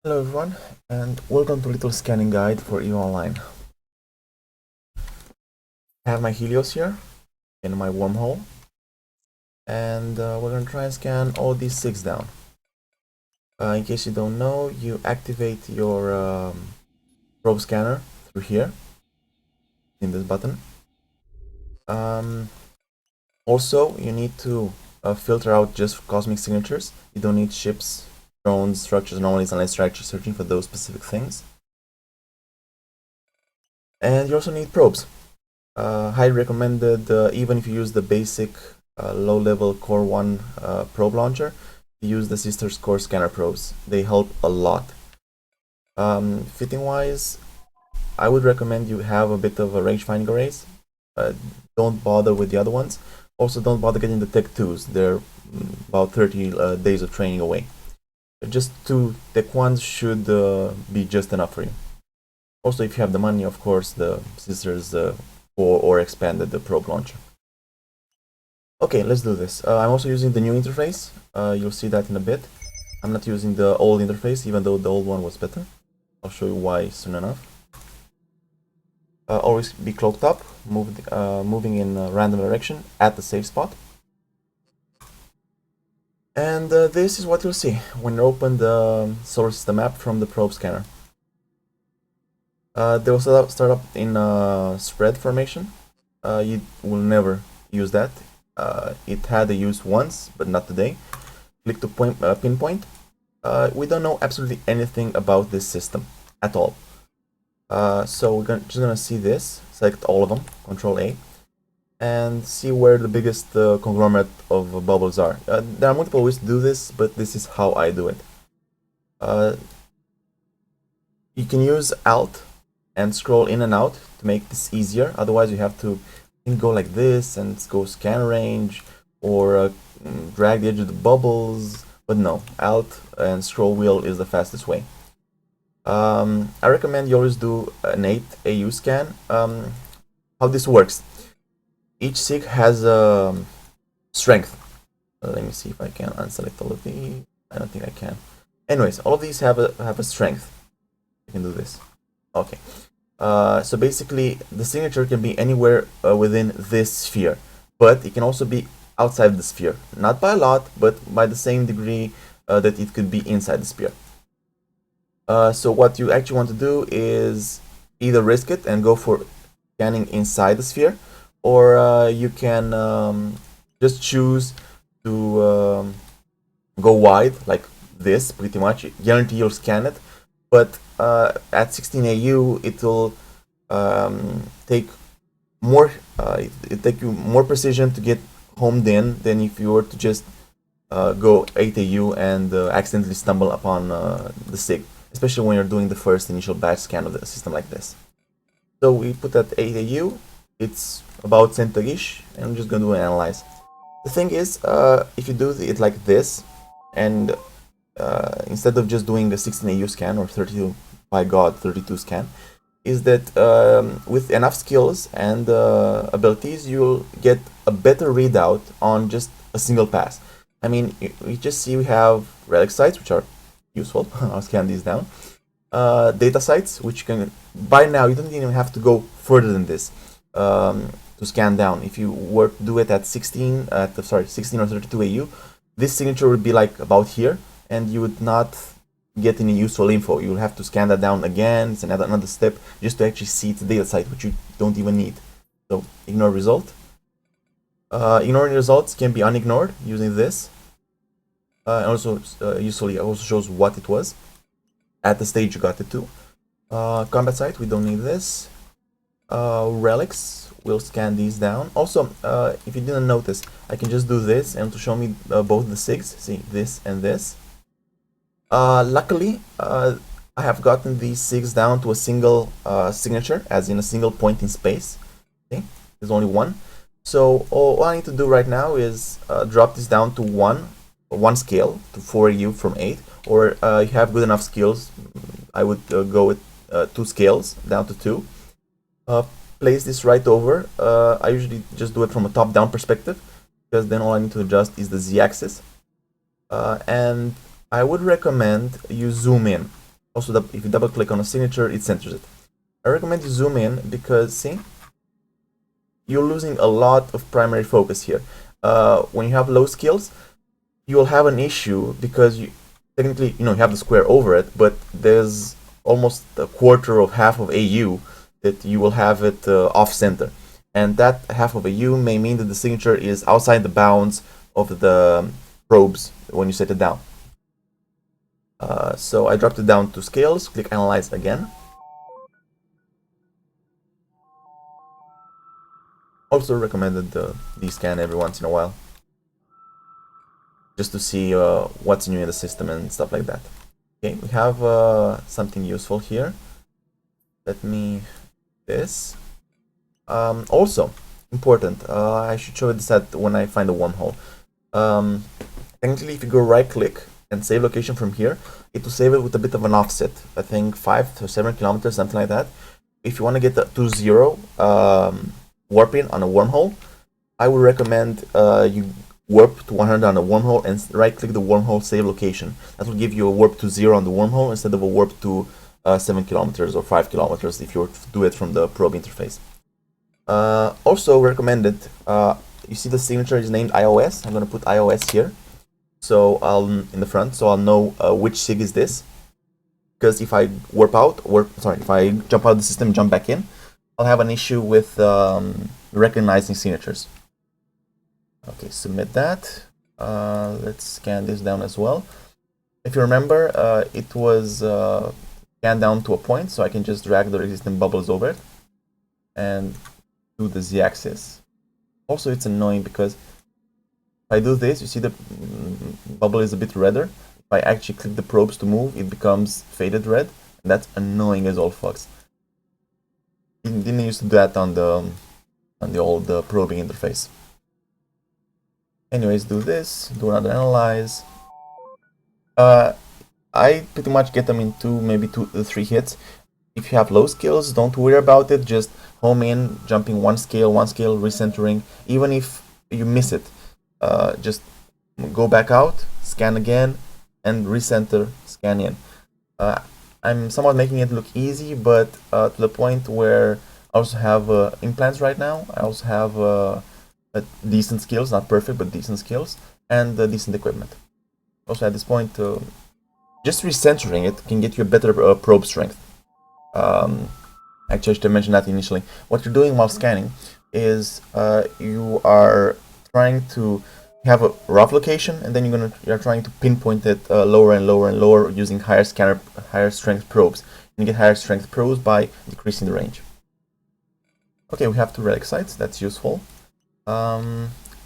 Hello everyone, and welcome to Little Scanning Guide for EVE Online. I have my Helios here in my wormhole, and we're going to try and scan all these SIGs down. In case you don't know, you activate your probe scanner through here, in this button. Also, you need to filter out just cosmic signatures. You don't need ships, drones, structures, anomalies unless you're actually searching for those specific things. And you also need probes. Highly recommended, even if you use the basic low-level Core 1 probe launcher, use the Sisters Core scanner probes. They help a lot. Fitting-wise, I would recommend you have a bit of a range-finding arrays. Don't bother with the other ones. Also, don't bother getting the Tech 2s. They're about 30 days of training away. Just 2 Tech 1s should be just enough for you. Also, if you have the money, of course, the Sisters or expanded the probe launcher. Okay, let's do this. I'm also using the new interface. You'll see that in a bit. I'm not using the old interface, even though the old one was better. I'll show you why soon enough. Always be cloaked up, moving in a random direction at the safe spot. And this is what you'll see when you open the solar system map from the probe scanner. They will start up in spread formation. You will never use that. It had a use once, but not today. Click to pinpoint. We don't know absolutely anything about this system at all. So we're just gonna see this. Select all of them. Control A, and see where the biggest conglomerate of bubbles are. There are multiple ways to do this, but this is how I do it. You can use Alt and scroll in and out to make this easier. Otherwise, you have to go like this and go scan range or drag the edge of the bubbles. But no, Alt and scroll wheel is the fastest way. I recommend you always do an 8 AU scan. How this works: each SIG has a strength. Let me see if I can unselect all of these. I don't think I can. Anyways, all of these have a strength. You can do this. Okay. So basically, the signature can be anywhere within this sphere, but it can also be outside the sphere. Not by a lot, but by the same degree that it could be inside the sphere. So what you actually want to do is either risk it and go for scanning inside the sphere, or you can just choose to go wide, like this, pretty much. Guarantee you'll scan it, but at 16 AU, it will take more. It take you more precision to get homed in than if you were to just go 8 AU and accidentally stumble upon the SIG, especially when you're doing the first initial batch scan of the system like this. So we put that 8 AU. It's about center-ish, and I'm just gonna do an analyze. The thing is, if you do it like this, and instead of just doing a 16 AU scan or 32, by God, 32 scan, is that with enough skills and abilities, you'll get a better readout on just a single pass. I mean, you just see we have relic sites, which are useful. I'll scan these down. Data sites, which can, by now, you don't even have to go further than this to scan down. If you were to do it at 16 or 32 AU, this signature would be like about here, and you would not get any useful info. You'll have to scan that down again. It's another step just to actually see its data site, which you don't even need. So ignore result. Ignoring results can be unignored using this. And also usefully also shows what it was at the stage you got it to. Combat site, we don't need this. Relics, we'll scan these down. Also, if you didn't notice, I can just do this and to show me both the SIGs. See, this and this. Luckily, I have gotten these SIGs down to a single signature, as in a single point in space. Okay, there's only one. So all I need to do right now is drop this down to one scale to 4 AU from 8, or you have good enough skills, I would go with 2 scales down to 2. Place this right over. I usually just do it from a top-down perspective, because then all I need to adjust is the Z-axis. And I would recommend you zoom in. Also, if you double click on a signature, it centers it. I recommend you zoom in because, see, you're losing a lot of primary focus here. When you have low skills, you will have an issue because you technically, you have the square over it, but there's almost a quarter of half of AU that you will have it off center. And that half of AU may mean that the signature is outside the bounds of the probes when you set it down. So I dropped it down to scales, click analyze again. Also recommended descan every once in a while, just to see what's new in the system and stuff like that. Okay, we have something useful here. Let me this. Also important, I should show this at when I find a wormhole. Technically, if you go right click and save location from here, it will save it with a bit of an offset. I think 5 to 7 kilometers, something like that. If you want to get to 0 warp in on a wormhole, I would recommend you warp to 100 on a wormhole and right click the wormhole, save location. That will give you a warp to 0 on the wormhole instead of a warp to 7 kilometers or 5 kilometers if you were to do it from the probe interface. Also recommended, you see the signature is named iOS. I'm going to put iOS here, so I'll in the front, so I'll know which sig is this. Because if I if I jump out of the system, jump back in, I'll have an issue with recognizing signatures. Okay, submit that. Let's scan this down as well. If you remember, it was scanned down to a point, so I can just drag the existing bubbles over it and do the z-axis. Also, it's annoying because if I do this, you see the bubble is a bit redder. If I actually click the probes to move, it becomes faded red, and that's annoying as all fucks. Didn't used to do that on the old probing interface. Anyways, do this, do another analyze. I pretty much get them in maybe 2 to 3 hits. If you have low skills, don't worry about it. Just home in, jumping one scale, recentering. Even if you miss it, just go back out, scan again, and recenter, scan in. I'm somewhat making it look easy, but to the point where I also have implants right now. I also have decent skills, not perfect, but decent skills, and decent equipment. Also at this point, just recentering it can get you a better probe strength. Actually, I should have mentioned that initially. What you're doing while scanning is you are trying to have a rough location, and then you're trying to pinpoint it lower and lower and lower using higher strength probes. And you get higher strength probes by decreasing the range. Okay, we have 2 relic sites. That's useful.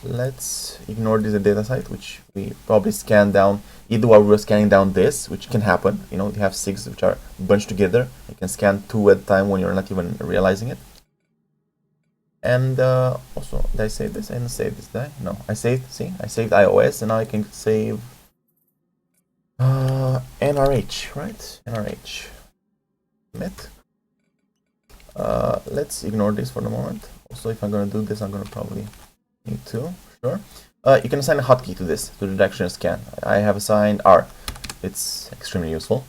Let's ignore this data site, which we probably scanned down either while we were scanning down this, which can happen. You have SIGs which are bunched together. You can scan 2 at a time when you're not even realizing it. And also, did I save this? I didn't save this, did I? No, I saved, see? I saved iOS, and now I can save NRH, right? NRH. Submit. Let's ignore this for the moment. Also, if I'm going to do this, I'm going to probably need to, sure. You can assign a hotkey to this, to the direction scan. I have assigned R. It's extremely useful.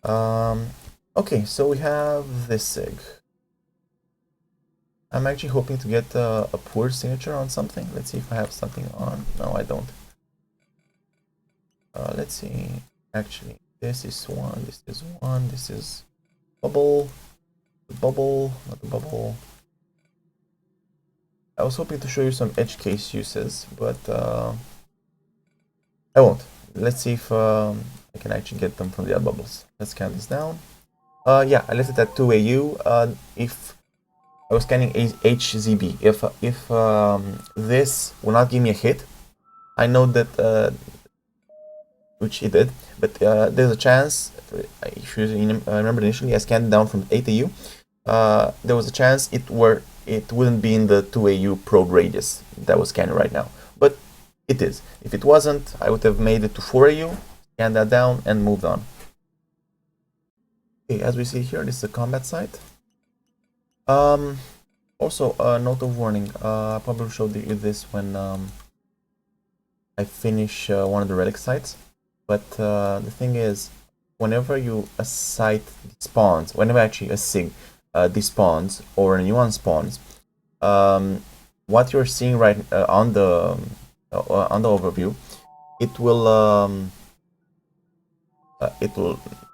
Okay, so we have this SIG. I'm actually hoping to get a poor signature on something. Let's see if I have something on. No, I don't. Let's see. Actually, this is one, this is one, this is bubble. The bubble, not the bubble. I was hoping to show you some edge case uses, but I won't. Let's see if I can actually get them from the other bubbles. Let's scan this down. Yeah, I left it at 2 AU. If I was scanning HZB, if this will not give me a hit, I know that which it did, but there's a chance. If you remember initially, I scanned down from 8 AU. There was a chance it wouldn't be in the 2 AU probe radius that was scanning right now, but it is. If it wasn't, I would have made it to 4 AU, scanned that down, and moved on. Okay, as we see here, this is a combat site. Also, a note of warning. I'll probably show you this when I finish one of the relic sites. But the thing is, whenever a site spawns, whenever actually a SIG despawns or a new one spawns, what you're seeing right on the overview, it will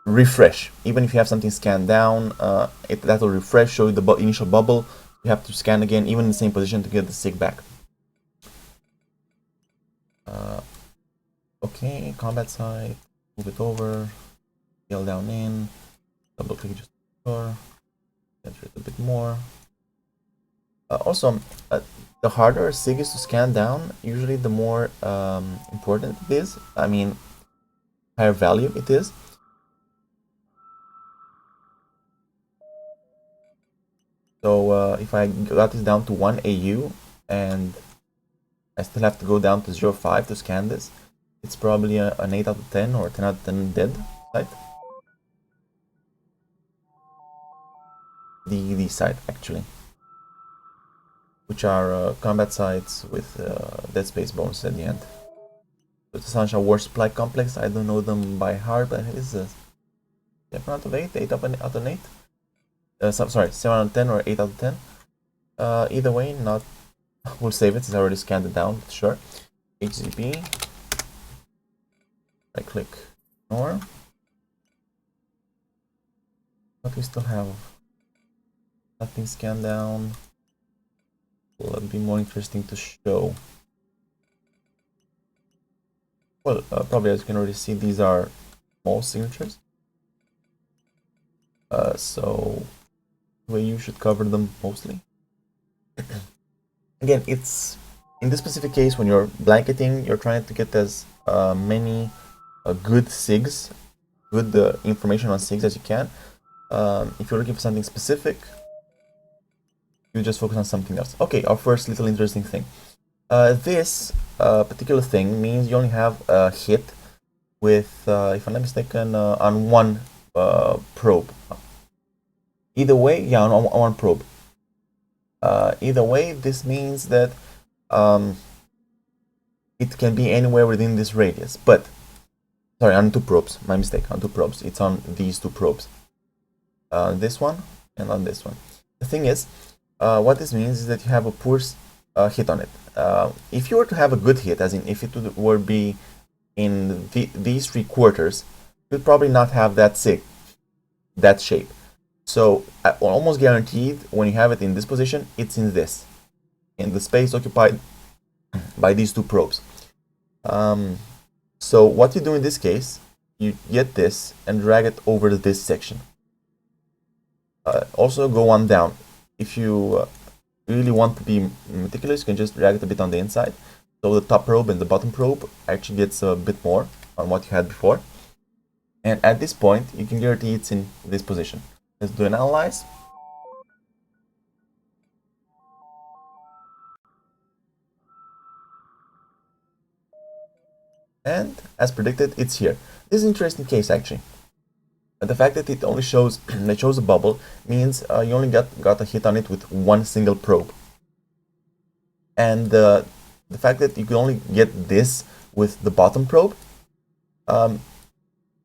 refresh. Even if you have something scanned down, that will refresh, show you the initial bubble. You have to scan again, even in the same position, to get the SIG back. Okay, combat site, move it over, scale down in, double click just more, enter it a bit more. Also, the harder a SIG is to scan down, usually the more important it is. I mean, higher value it is. So if I got this down to 1 AU and I still have to go down to 0.5 to scan this, it's probably an 8 out of 10 or 10 out of 10 dead site. The site, actually. Which are combat sites with Dead Space bonus at the end. So the Sunshine War Supply Complex, I don't know them by heart, but it is 7 out of 8, 8 out of 8. Sorry, 7 out of 10 or 8 out of 10. Either way, not. We'll save it since I already scanned it down, sure. HZP. I click ignore. But we still have nothing scanned down. Will it be more interesting to show? Well, probably as you can already see, these are small signatures. So the way you should cover them mostly. Again, it's in this specific case when you're blanketing, you're trying to get as many good SIGs, good information on SIGs as you can. If you're looking for something specific, you just focus on something else. Okay, our first little interesting thing. This particular thing means you only have a hit with, if I'm not mistaken, on one probe. Either way, yeah, on one probe. Either way, this means that it can be anywhere within this radius. But, sorry, on 2 probes. My mistake, on 2 probes. It's on these 2 probes. This one and on this one. The thing is, what this means is that you have a poor hit on it. If you were to have a good hit, as in if it were be in these 3 quarters, you'd probably not have that SIG, that shape. So almost guaranteed, when you have it in this position, it's in this, in the space occupied by these 2 probes. So what you do in this case, you get this and drag it over this section. Also go on down. If you really want to be meticulous, you can just drag it a bit on the inside. So the top probe and the bottom probe actually gets a bit more on what you had before. And at this point, you can guarantee it's in this position. Let's do an analyze. And as predicted, it's here. This is an interesting case actually. The fact that it only shows a bubble means you only got a hit on it with one single probe. And the fact that you can only get this with the bottom probe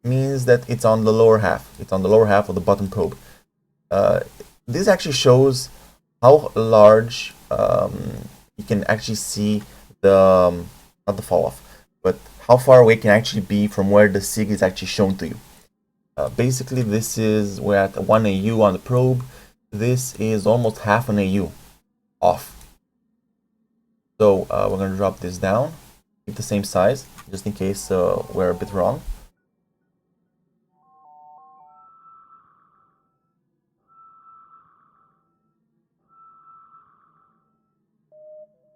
means that it's on the lower half. It's on the lower half of the bottom probe. This actually shows how large you can actually see the, not the fall off, but how far away it can actually be from where the SIG is actually shown to you. Basically, we're at 1 AU on the probe. This is almost half an AU off. So we're going to drop this down, keep the same size, just in case we're a bit wrong.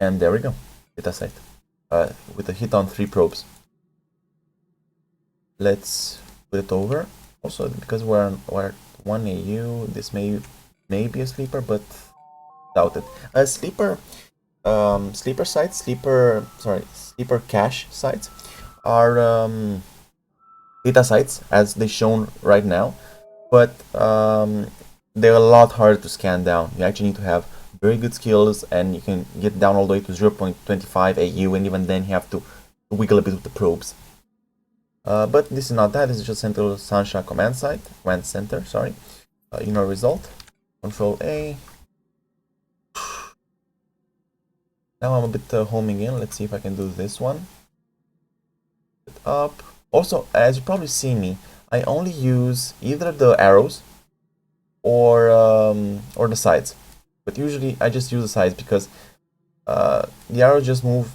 And there we go, data set with a hit on 3 probes. Let's put it over. Also, because we're at 1 AU, this may be a sleeper, but doubt it. Sleeper cache sites are data sites as they shown right now, but they're a lot harder to scan down. You actually need to have very good skills, and you can get down all the way to 0.25 AU, and even then you have to wiggle a bit with the probes. But this is not that. This is just Central Sunshine command center. Sorry. Ignore result. Control A. Now I'm a bit homing in. Let's see if I can do this one. Up. Also, as you probably see me, I only use either the arrows or the sides. But usually I just use the sides because the arrows just move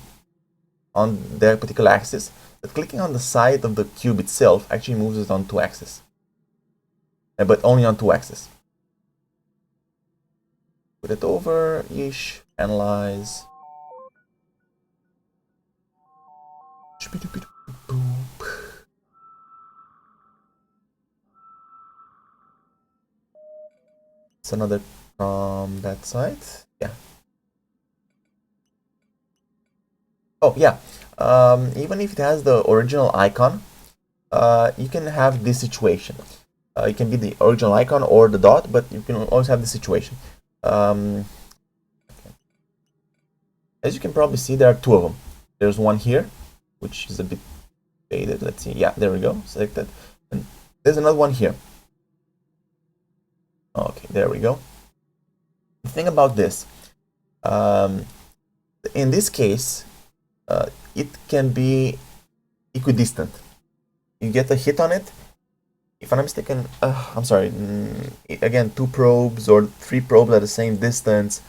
on their particular axis. But clicking on the side of the cube itself actually moves it on 2 axes. But only on 2 axes. Put it over, ish, analyze. It's another from that side. Yeah. Oh, yeah. Even if it has the original icon, you can have this situation. It can be the original icon or the dot, but you can always have the situation. As you can probably see, there are 2 of them. There's one here, which is a bit faded. Let's see. Yeah, there we go. Selected. And there's another one here. Okay, there we go. The thing about this, in this case, it can be equidistant. You get a hit on it. If I'm not mistaken, I'm sorry. Again, 2 probes or 3 probes at the same distance.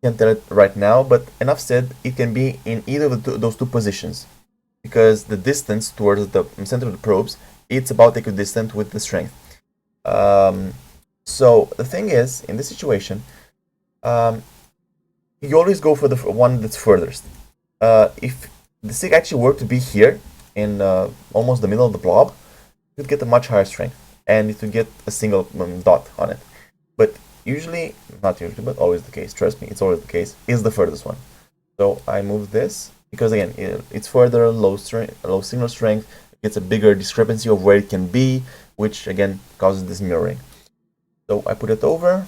Can't tell it right now, but enough said, it can be in either of those 2 positions, because the distance towards the center of the probes, it's about equidistant with the strength. So the thing is, in this situation, you always go for the one that's furthest. If the SIG actually were to be here in almost the middle of the blob, you'd get a much higher strength, and it would get a single dot on it. But usually, not usually, but always the case, trust me, it's always the case, is the furthest one. So I move this, because again, it's further, low signal strength, it gets a bigger discrepancy of where it can be, which again causes this mirroring. So I put it over.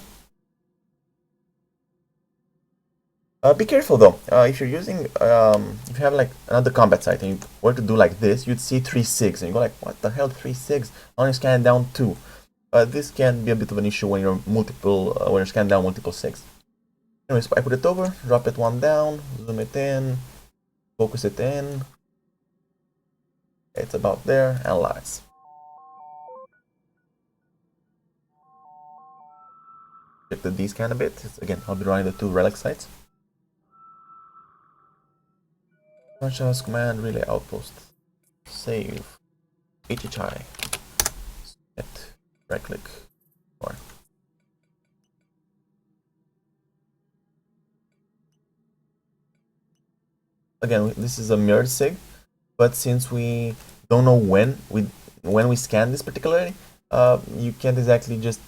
Be careful though, if you're using, if you have like another combat site and you were to do like this, you'd see 3 SIGs, and you go like, what the hell, 3 SIGs? Only scan down 2. This can be a bit of an issue when you're when you're scanning down multiple SIGs. Anyways, I put it over, drop it 1 down, zoom it in, focus it in. It's about there, analyze. Check the D scan a bit. Again, I'll be running the 2 relic sites. Conscious command relay outpost. Save. HHI. Set. Right click. Or. Again, this is a mirrored SIG, but since we don't know when we scan this particularly, you can't exactly just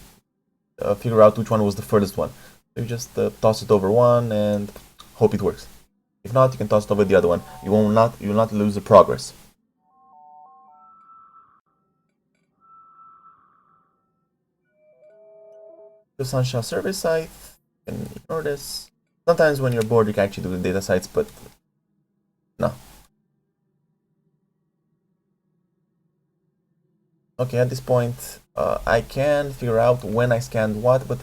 figure out which one was the furthest one. So you just toss it over one and hope it works. If not, you can toss it over the other one. You will not lose the progress. The Sunshine service site, you can ignore this. Sometimes when you're bored, you can actually do the data sites, but no. Okay, at this point, I can figure out when I scanned what, but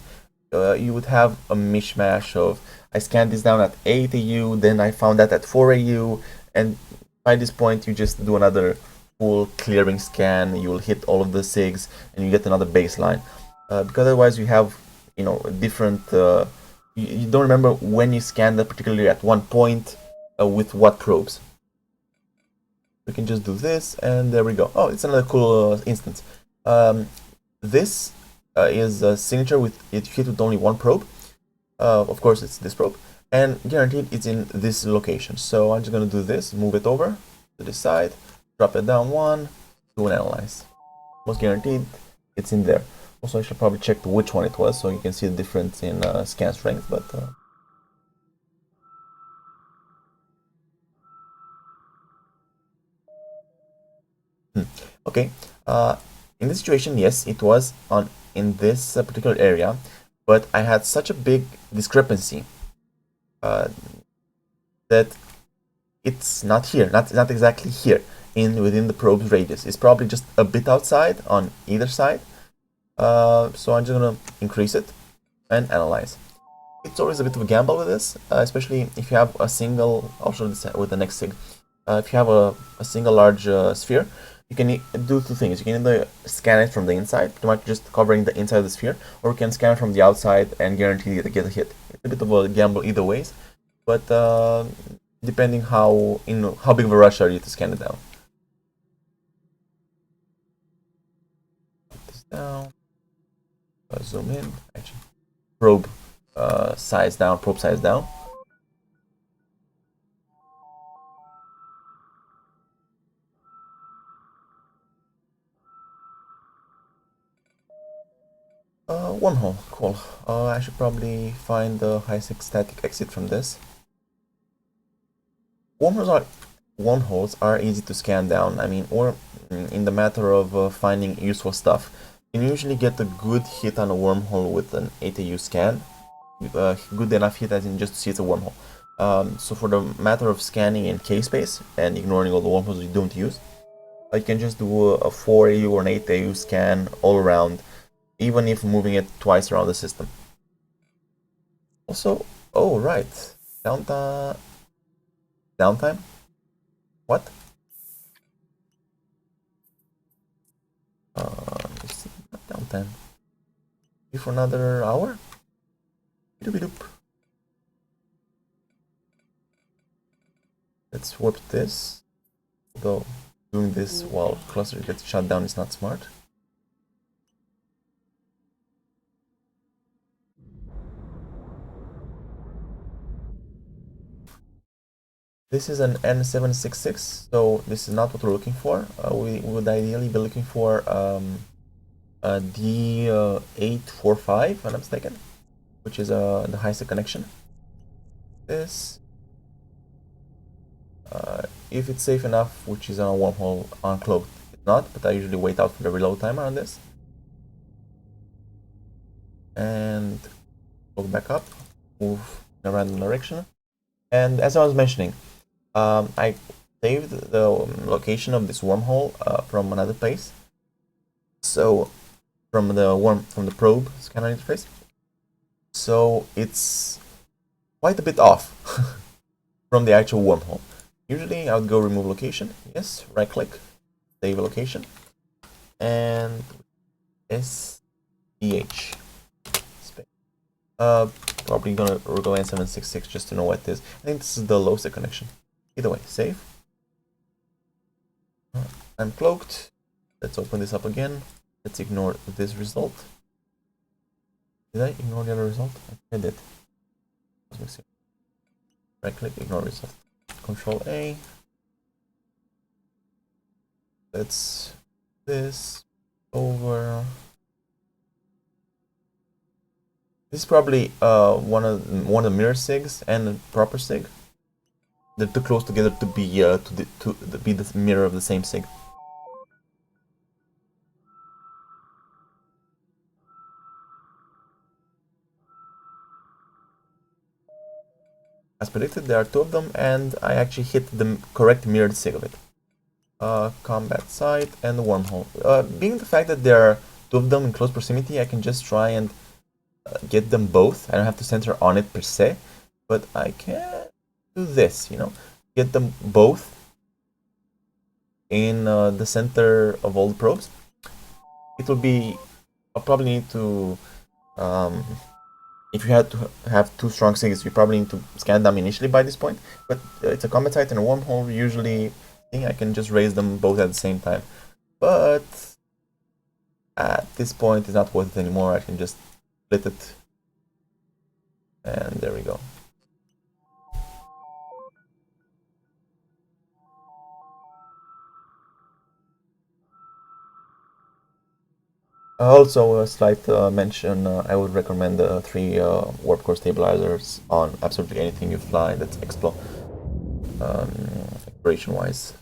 you would have a mishmash of I scanned this down at 8 AU, then I found that at 4 AU, and by this point you just do another full clearing scan, you will hit all of the SIGs, and you get another baseline. Because otherwise you have, different, you don't remember when you scanned that particularly at one point with what probes. We can just do this, and there we go. Oh, it's another cool instance. This is a signature with it hit with only 1 probe. Of course, it's this probe, and guaranteed it's in this location. So I'm just gonna do this, move it over to this side, drop it down 1, do an analyze. Most guaranteed, it's in there. Also, I should probably check which one it was, so you can see the difference in scan strength. But okay, in this situation, yes, it was in this particular area, but I had such a big discrepancy that it's not here, not exactly here within the probe's radius. It's probably just a bit outside on either side. So I'm just gonna increase it and analyze. It's always a bit of a gamble with this, especially if you have a single. I'll show this with the next sig. If you have a single large sphere, you can do two things. You can either scan it from the inside, pretty much just covering the inside of the sphere, or you can scan it from the outside and guarantee to get a hit. It's a bit of a gamble either ways, but depending how big of a rush are you to scan it down. Put this down. Zoom in. Actually, probe size down. Probe size down. Wormhole, cool. I should probably find the high-sec static exit from this. Wormholes are easy to scan down. I mean, or in the matter of finding useful stuff, you can usually get a good hit on a wormhole with an 8AU scan. Good enough hit as in just to see it's a wormhole. So for the matter of scanning in K-space and ignoring all the wormholes you don't use, you can just do a 4AU or an 8AU scan all around, even if moving it twice around the system. Also, oh right, downtime. What? Let's see, not downtime. Maybe for another hour. Doop. Let's warp this. Though doing this while cluster gets shut down is not smart. This is an N766, so this is not what we're looking for. We would ideally be looking for a D845, if I'm not mistaken, which is the high-sec connection. This, if it's safe enough, which is on a wormhole uncloaked, it's not, but I usually wait out for the reload timer on this. And go back up, move in a random direction. And as I was mentioning, I saved the location of this wormhole from another place. So from the probe scanner interface. So it's quite a bit off from the actual wormhole. Usually I would go remove location. Yes, right click, save location, and SDH. Probably gonna go N766 just to know what it is. I think this is the low-sec connection. Either way, save. I'm cloaked. Let's open this up again. Let's ignore this result. Did I ignore the other result? I did. Right click, ignore result. Control A. Let's this over. This is probably one of the mirror sigs and a proper sig. They're too close together to be to be the mirror of the same sig. As predicted, there are two of them, and I actually hit the correct mirrored sig of it. Combat site and the wormhole. Being the fact that there are two of them in close proximity, I can just try and get them both. I don't have to center on it per se, but I can do this, you know, get them both in the center of all the probes. It will be, I'll probably need to, if you had to have two strong sigs, you probably need to scan them initially by this point, but it's a combat site and a wormhole. Usually I can just raise them both at the same time, but at this point it's not worth it anymore. I can just split it, and there we go. Also, a slight mention, I would recommend the 3 warp core stabilizers on absolutely anything you fly that's exploration wise.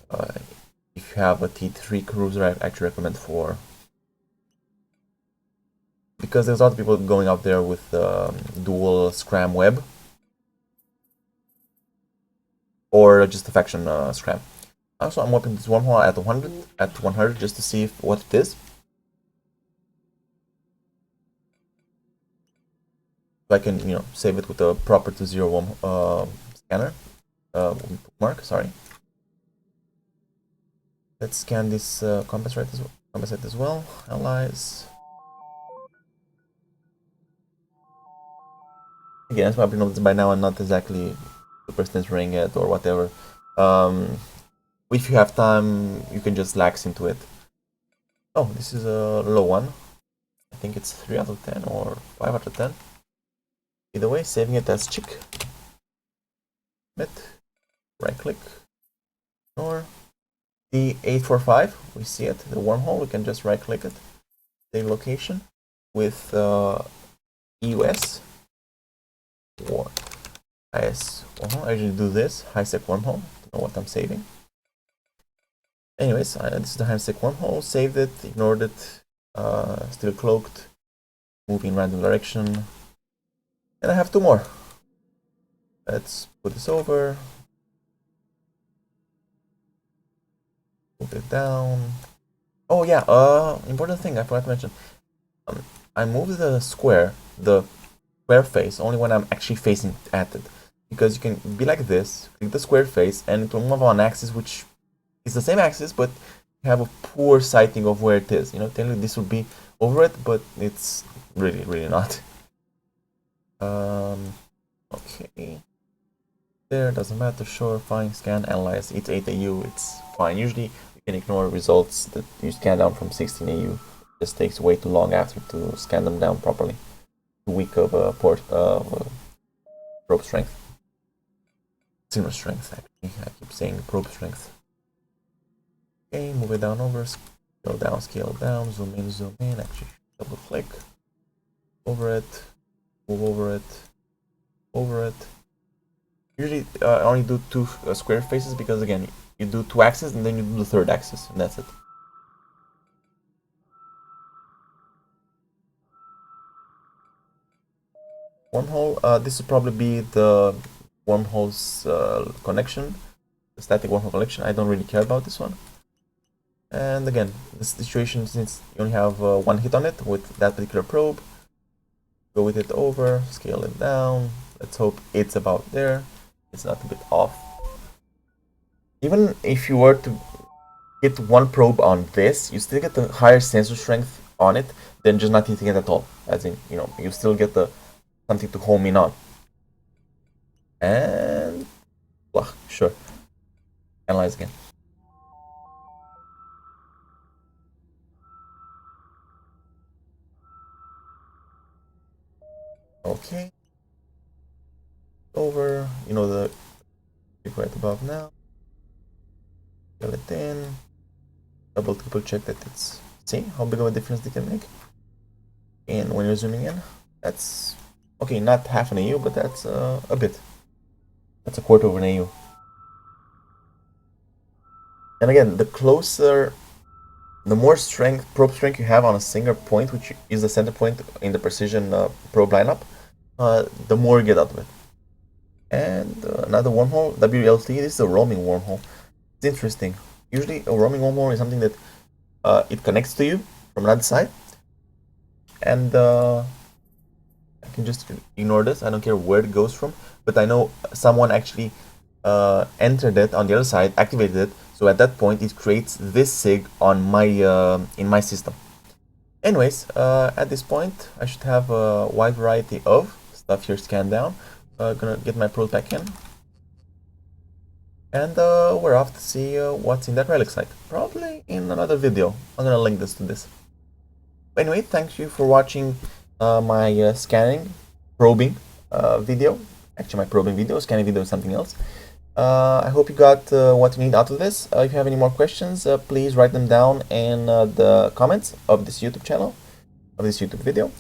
If you have a T3 cruiser, I actually recommend 4. Because there's a lot of people going out there with dual scram web. or just a faction scram. Also, I'm opening this wormhole at 100 just to see what it is. I can, save it with a proper to 0 scanner mark. Sorry. Let's scan this compensate as well. Allies. Again, as probably noticed by now, I'm not exactly super censoring it or whatever. If you have time, you can just lax into it. Oh, this is a low one. I think it's 3 out of 10 or 5 out of 10. Either way, saving it as chick. Right click. Or the 845, we see it, the wormhole, we can just right click it. Save location with EUS or IS wormhole. I usually do this, HiSec wormhole, to know what I'm saving. Anyways, this is the HiSec wormhole, saved it, ignored it, still cloaked, move in random direction. And I have 2 more. Let's put this over. Move it down. Oh yeah, important thing I forgot to mention. I moved the square face only when I'm actually facing at it. Because you can be like this, click the square face, and it will move on axis, which is the same axis, but you have a poor sighting of where it is. Technically this would be over it, but it's really, really not. Okay. There, doesn't matter, sure, fine, scan, analyze, it's 8 AU, it's fine. Usually you can ignore results that you scan down from 16 AU. It just takes way too long after to scan them down properly. Too weak of a probe strength. Signal strength, actually. I keep saying probe strength. Okay, move it down over, scale down, zoom in, actually double click. Over it, move over it. Usually I only do 2 square faces because, again, you do 2 axes and then you do the 3rd axis, and that's it. Wormhole, this will probably be the wormhole's connection, the static wormhole connection. I don't really care about this one. And again, this situation, since you only have 1 hit on it with that particular probe, go with it over, scale it down. Let's hope it's about there. It's not a bit off. Even if you were to hit 1 probe on this, you still get the higher sensor strength on it than just not hitting it at all. As in, you still get something to home in on. And sure. Analyze again. Okay. Over, the right above now. Fill it in. Triple check that it's. See how big of a difference they can make. And when you're zooming in, that's okay. Not half an AU, but that's a bit. That's a quarter of an AU. And again, the more probe strength you have on a single point, which is the center point in the precision probe lineup, the more you get out of it. And another wormhole, WLT. This is a roaming wormhole. It's interesting. Usually a roaming wormhole is something that it connects to you from another side, and I can just ignore this. I don't care where it goes from, but I know someone actually entered it on the other side, activated it, so at that point it creates this sig on my in my system. Anyways, at this point I should have a wide variety of stuff here scanned down. Gonna get my probe back in, and we're off to see what's in that relic site, probably in another video. I'm gonna link this to this. Anyway, thank you for watching my probing video. Actually, my probing video. Scanning video is something else. I hope you got what you need out of this. If you have any more questions, please write them down in the comments of this YouTube channel, of this YouTube video.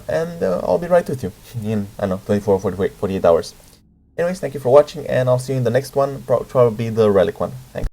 And I'll be right with you in, I don't know, 24, 48 hours. Anyways, thank you for watching, and I'll see you in the next one, probably the relic one. Thanks.